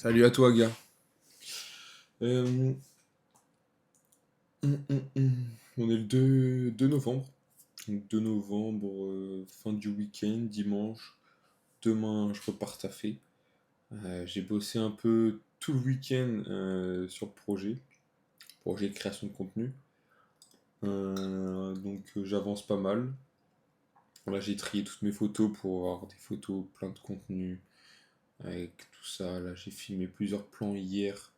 Salut à toi, gars. Euh, On est le 2 novembre. Donc 2 novembre, fin du week-end, dimanche. Demain, je repars taffer. J'ai bossé un peu tout le week-end sur le projet de création de contenu. Donc j'avance pas mal. Là, j'ai trié toutes mes photos pour avoir des photos plein de contenu avec tout ça. Là, j'ai filmé plusieurs plans hier.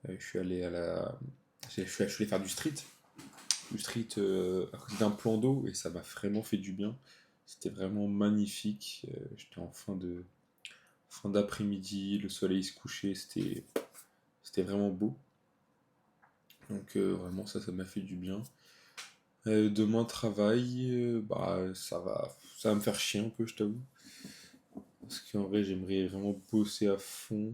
Je suis allé à la... je suis allé faire du street à côté d'un plan d'eau et ça m'a vraiment fait du bien. C'était vraiment magnifique. J'étais en fin d'après-midi, le soleil se couchait, c'était vraiment beau. Donc vraiment ça m'a fait du bien. Demain travail, bah ça va me faire chier un peu, je t'avoue. Parce qu'en vrai j'aimerais vraiment bosser à fond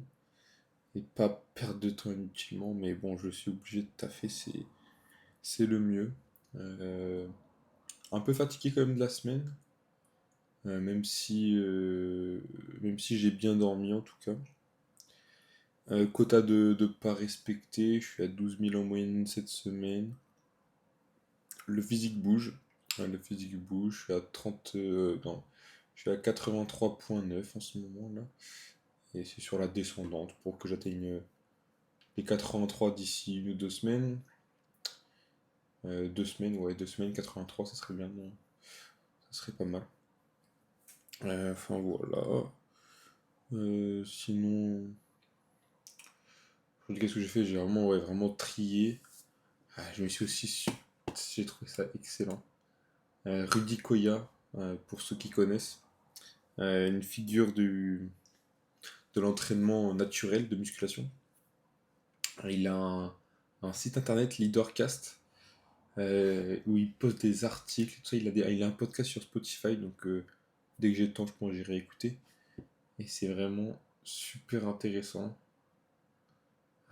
et pas perdre de temps inutilement. Mais bon, je suis obligé de taffer, c'est le mieux. Euh, un peu fatigué quand même de la semaine. Euh, même si, euh, même si j'ai bien dormi en tout cas. Quota de pas respecté, je suis à 12 000 en moyenne cette semaine. Le physique bouge. Le physique bouge, je suis à 30. Non, je suis à 83,9 en ce moment là. Et c'est sur la descendante pour que j'atteigne les 83 d'ici 1 ou 2 semaines. 2 semaines, ouais, 2 semaines, 83, ça serait bien. Ça serait pas mal. Enfin voilà. Sinon, qu'est-ce que j'ai fait? J'ai vraiment, ouais, vraiment trié. Je me suis aussi j'ai trouvé ça excellent. Rudy Koya, pour ceux qui connaissent, une figure de l'entraînement naturel de musculation. Il a un site internet Leadercast où il poste des articles, tout ça. Il a un podcast sur Spotify, donc dès que j'ai le temps, je pense que j'irai écouter. Et c'est vraiment super intéressant.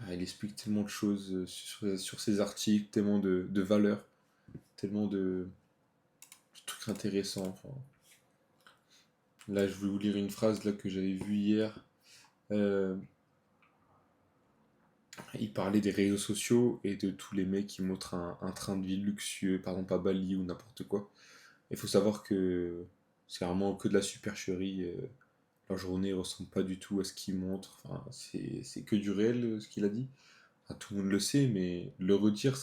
Il explique tellement de choses sur ses articles, tellement de valeurs, tellement de trucs intéressants. Enfin, là, je vais vous lire une phrase là, que j'avais vue hier. Euh, il parlait des réseaux sociaux et de tous les mecs qui montrent un train de vie luxueux, par exemple à Bali ou n'importe quoi. Il faut savoir que c'est vraiment que de la supercherie. Leur journée ne ressemble pas du tout à ce qu'ils montrent. Enfin, c'est que du réel ce qu'il a dit. Enfin, tout le monde le sait, mais le redire,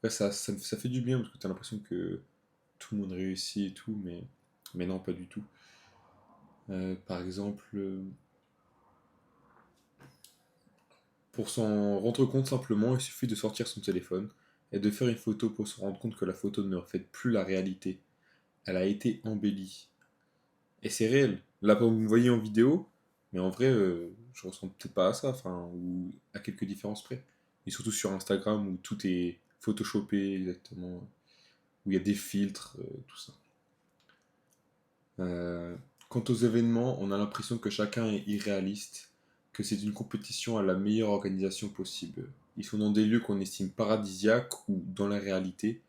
ouais, ça fait du bien parce que tu as l'impression que tout le monde réussit et tout, mais non, pas du tout. Par exemple, pour s'en rendre compte simplement, il suffit de sortir son téléphone et de faire une photo pour se rendre compte que la photo ne reflète plus la réalité. Elle a été embellie. Et c'est réel. Là, vous me voyez en vidéo, mais en vrai, je ressens peut-être pas à ça, enfin, ou à quelques différences près. Et surtout sur Instagram où tout est photoshopé exactement, où il y a des filtres, tout ça. Euh, Quant aux événements, on a l'impression que chacun est irréaliste, que c'est une compétition à la meilleure organisation possible. Ils sont dans des lieux qu'on estime paradisiaques où, dans la réalité,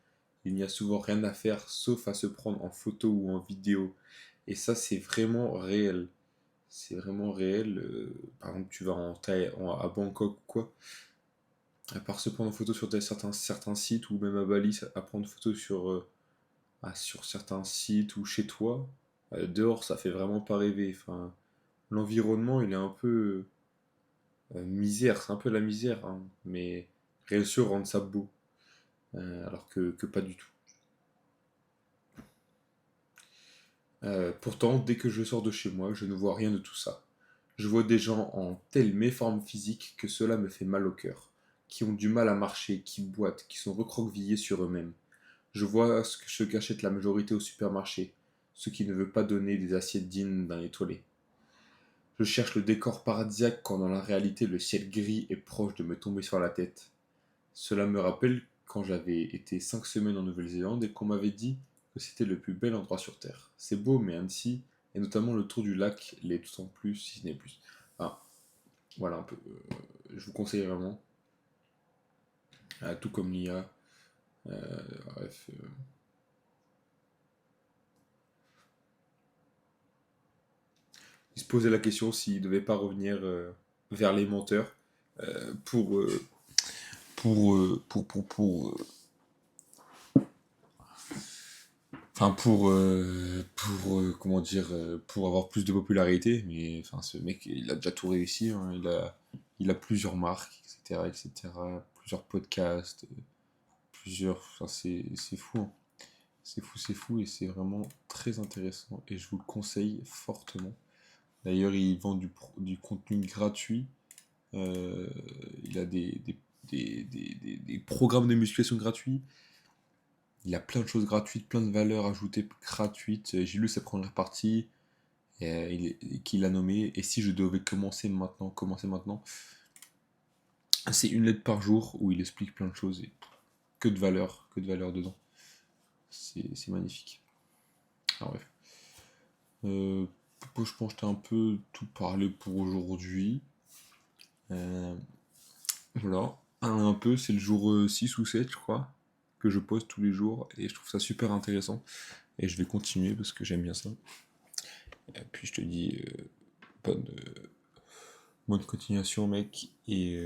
il n'y a souvent rien à faire sauf à se prendre en photo ou en vidéo. Et ça, c'est vraiment réel. C'est vraiment réel. Par exemple, tu vas à Bangkok ou quoi, à part se prendre en photo sur certains sites ou même à Bali, à prendre photo sur certains sites ou chez toi, dehors, ça fait vraiment pas rêver. Enfin, l'environnement, il est un peu misère, c'est un peu la misère, hein, mais réussir à rendre ça beau, alors que pas du tout. Pourtant, dès que je sors de chez moi, je ne vois rien de tout ça. Je vois des gens en telle méforme physique que cela me fait mal au cœur, qui ont du mal à marcher, qui boitent, qui sont recroquevillés sur eux-mêmes. Je vois ce qu'achète la majorité au supermarché, ce qui ne veut pas donner des assiettes dignes d'un étoilé. Je cherche le décor paradisiaque quand dans la réalité le ciel gris est proche de me tomber sur la tête. Cela me rappelle quand j'avais été 5 semaines en Nouvelle-Zélande et qu'on m'avait dit que c'était le plus bel endroit sur Terre. C'est beau, mais Annecy, et notamment le tour du lac, l'est tout en plus, si ce n'est plus. Ah, voilà un peu. Je vous conseille vraiment, tout comme l'IA. Bref. Il se posait la question s'il ne devait pas revenir. vers les menteurs pour, pour, enfin comment dire, pour avoir plus de popularité. Mais enfin, ce mec, il a déjà tout réussi, hein. Il a plusieurs marques, etc., etc., plusieurs podcasts, plusieurs. Enfin, c'est fou, hein. C'est fou et c'est vraiment très intéressant et je vous le conseille fortement. D'ailleurs, il vend du contenu gratuit. Euh, il a des programmes de musculation gratuits. Il a plein de choses gratuites, plein de valeurs ajoutées gratuites. J'ai lu sa première partie qu'il a nommée. Et si je devais commencer maintenant, c'est une lettre par jour où il explique plein de choses et que de valeurs dedans. C'est magnifique. Alors, bref. Euh, je pense que je t'ai un peu tout parlé pour aujourd'hui. Euh, voilà. Un peu, c'est le jour 6 ou 7, je crois, que je poste tous les jours. Et je trouve ça super intéressant. Et je vais continuer parce que j'aime bien ça. Et puis je te dis bonne, bonne continuation, mec. Et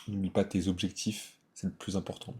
n'oublie pas tes objectifs, c'est le plus important.